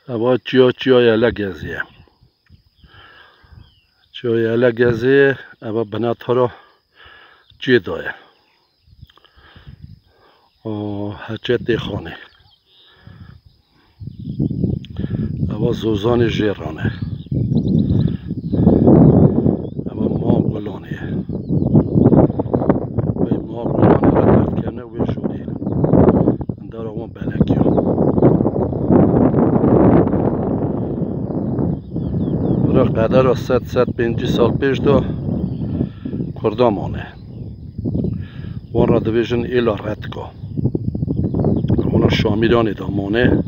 اوا چیا لگزیه چیا لگزیه اوا بنات هرو چی دایه هچه خانه اوا زوزان جیرانه اوا ما گلانه به ما گلانه را درد کنه و شوری اندار اون بلکیو برا قدر 100-150 سال پیش دو کردامانه وان را دویژن ایلا رد که اونا شامیرانی دامانه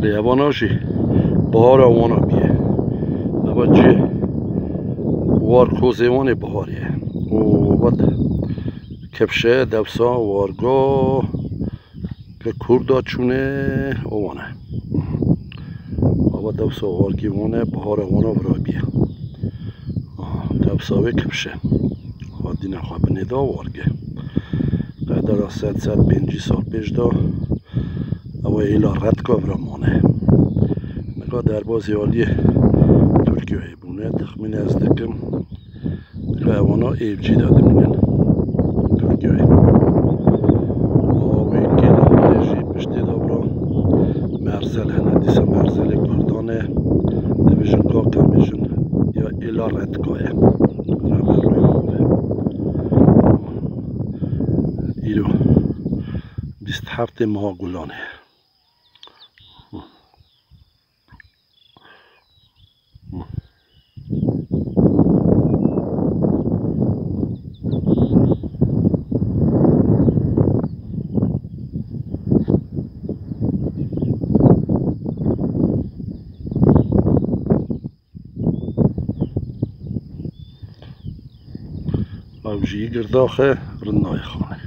لیواناشی بهار وانا بیه اما چی وارکوزیوان بهاریه و بعد کپشه دبسا وارگا که کردا چونه اوانه اما دبسا وارگیوانه بهار وانا برا بیه دبساوی کپشه دین خواب ندا وارگه قدر 100-150 سال پیش دا اما ایلا رد که برا مانه نگاه در بازی حالی ترکیه بونه تخمین از دکم نگاه اوانا ایفجی داده مینن ترکیه آوی کل حالی جی پشتی دا برا مرزل هنه دیسا مرزل کردانه دویژن که کمیشن یا ایلا رد که رمه روی مونه ایرو 27 ماه گلانه اوجی گرداخه رنای خانه